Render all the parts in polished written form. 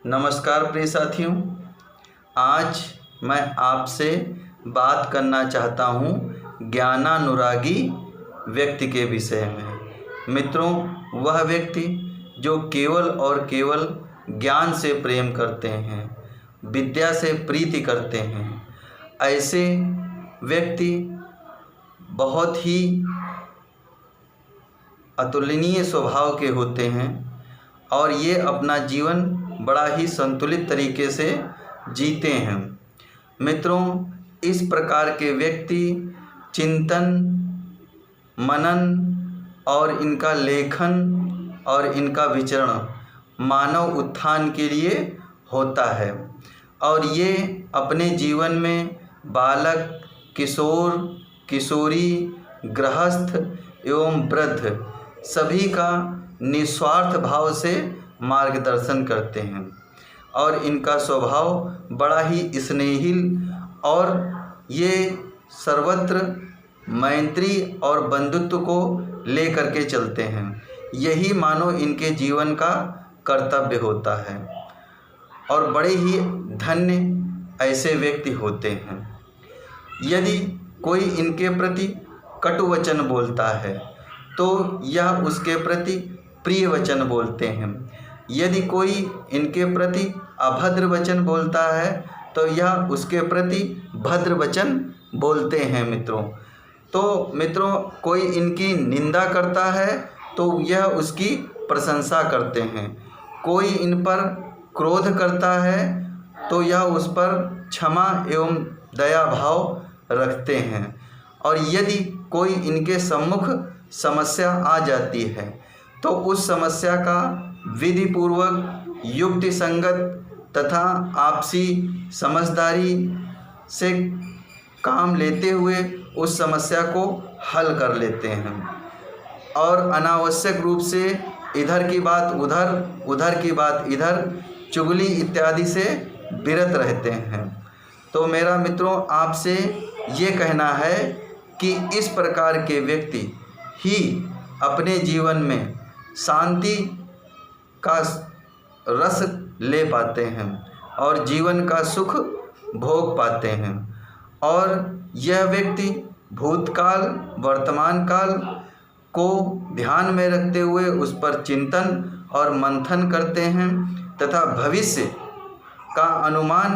नमस्कार प्रिय साथियों, आज मैं आपसे बात करना चाहता हूँ ज्ञानानुरागी व्यक्ति के विषय में। मित्रों, वह व्यक्ति जो केवल और केवल ज्ञान से प्रेम करते हैं, विद्या से प्रीति करते हैं, ऐसे व्यक्ति बहुत ही अतुलनीय स्वभाव के होते हैं और ये अपना जीवन बड़ा ही संतुलित तरीके से जीते हैं। मित्रों, इस प्रकार के व्यक्ति चिंतन, मनन और इनका लेखन और इनका विचरण मानव उत्थान के लिए होता है और ये अपने जीवन में बालक, किशोर, किशोरी, गृहस्थ एवं वृद्ध सभी का निस्वार्थ भाव से मार्गदर्शन करते हैं और इनका स्वभाव बड़ा ही स्नेहिल और ये सर्वत्र मैत्री और बंधुत्व को लेकर के चलते हैं। यही मानो इनके जीवन का कर्तव्य होता है और बड़े ही धन्य ऐसे व्यक्ति होते हैं। यदि कोई इनके प्रति कटु वचन बोलता है तो यह उसके प्रति प्रिय वचन बोलते हैं। यदि कोई इनके प्रति अभद्र वचन बोलता है तो यह उसके प्रति भद्र वचन बोलते हैं। मित्रों, कोई इनकी निंदा करता है तो यह उसकी प्रशंसा करते हैं। कोई इन पर क्रोध करता है तो यह उस पर क्षमा एवं दया भाव रखते हैं और यदि कोई इनके सम्मुख समस्या आ जाती है तो उस समस्या का विधि पूर्वक युक्ति संगत तथा आपसी समझदारी से काम लेते हुए उस समस्या को हल कर लेते हैं और अनावश्यक रूप से इधर की बात उधर, उधर की बात इधर, चुगली इत्यादि से विरत रहते हैं। तो मेरा मित्रों, आपसे ये कहना है कि इस प्रकार के व्यक्ति ही अपने जीवन में शांति का रस ले पाते हैं और जीवन का सुख भोग पाते हैं और यह व्यक्ति भूतकाल, वर्तमान काल को ध्यान में रखते हुए उस पर चिंतन और मंथन करते हैं तथा भविष्य का अनुमान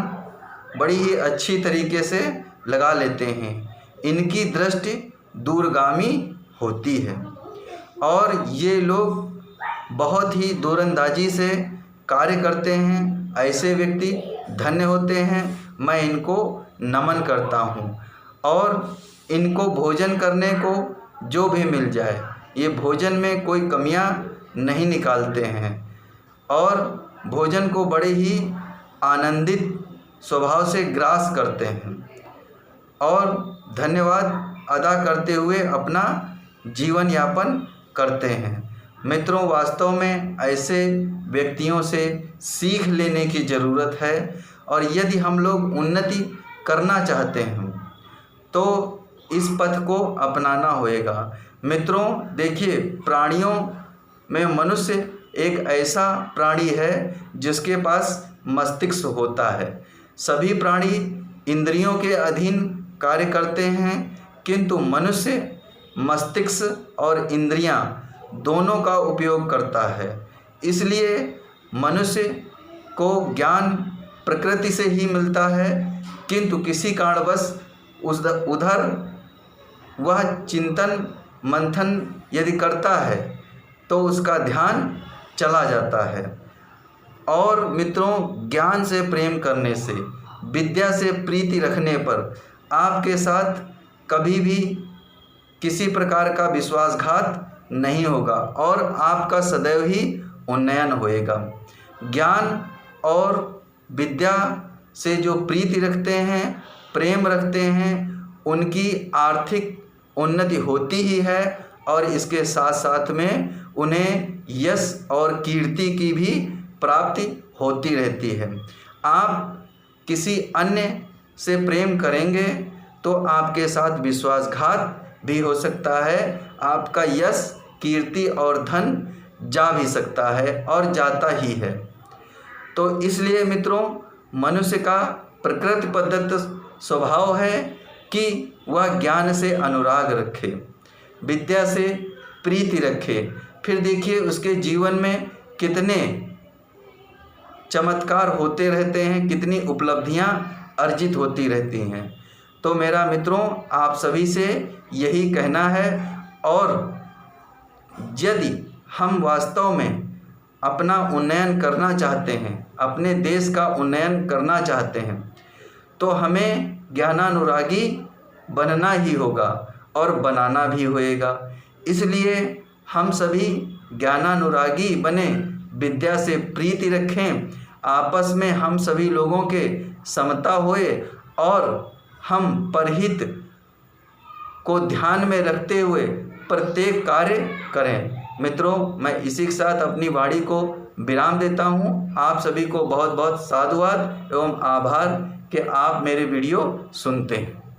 बड़ी ही अच्छी तरीके से लगा लेते हैं। इनकी दृष्टि दूरगामी होती है और ये लोग बहुत ही दूरंदाजी से कार्य करते हैं। ऐसे व्यक्ति धन्य होते हैं। मैं इनको नमन करता हूँ और इनको भोजन करने को जो भी मिल जाए, ये भोजन में कोई कमियां नहीं निकालते हैं और भोजन को बड़े ही आनंदित स्वभाव से ग्रास करते हैं और धन्यवाद अदा करते हुए अपना जीवन यापन करते हैं। मित्रों, वास्तव में ऐसे व्यक्तियों से सीख लेने की ज़रूरत है और यदि हम लोग उन्नति करना चाहते हैं तो इस पथ को अपनाना होएगा। मित्रों, देखिए, प्राणियों में मनुष्य एक ऐसा प्राणी है जिसके पास मस्तिष्क होता है। सभी प्राणी इंद्रियों के अधीन कार्य करते हैं किंतु मनुष्य मस्तिष्क और इंद्रियां दोनों का उपयोग करता है। इसलिए मनुष्य को ज्ञान प्रकृति से ही मिलता है किंतु किसी कारणवश उधर वह चिंतन मंथन यदि करता है तो उसका ध्यान चला जाता है। और मित्रों, ज्ञान से प्रेम करने से, विद्या से प्रीति रखने पर आपके साथ कभी भी किसी प्रकार का विश्वासघात नहीं होगा और आपका सदैव ही उन्नयन होएगा। ज्ञान और विद्या से जो प्रीति रखते हैं, प्रेम रखते हैं, उनकी आर्थिक उन्नति होती ही है और इसके साथ साथ में उन्हें यश और कीर्ति की भी प्राप्ति होती रहती है। आप किसी अन्य से प्रेम करेंगे तो आपके साथ विश्वासघात भी हो सकता है। आपका यश, कीर्ति और धन जा भी सकता है और जाता ही है। तो इसलिए मित्रों, मनुष्य का प्रकृति प्रदत्त स्वभाव है कि वह ज्ञान से अनुराग रखे, विद्या से प्रीति रखे। फिर देखिए उसके जीवन में कितने चमत्कार होते रहते हैं, कितनी उपलब्धियां अर्जित होती रहती हैं। तो मेरा मित्रों, आप सभी से यही कहना है, और यदि हम वास्तव में अपना उन्नयन करना चाहते हैं, अपने देश का उन्नयन करना चाहते हैं, तो हमें ज्ञानानुरागी बनना ही होगा और बनाना भी होएगा। इसलिए हम सभी ज्ञानानुरागी बने, विद्या से प्रीति रखें, आपस में हम सभी लोगों के समता होए और हम परहित को ध्यान में रखते हुए प्रत्येक कार्य करें। मित्रों, मैं इसी के साथ अपनी वाणी को विराम देता हूँ। आप सभी को बहुत बहुत साधुवाद एवं आभार कि आप मेरे वीडियो सुनते हैं।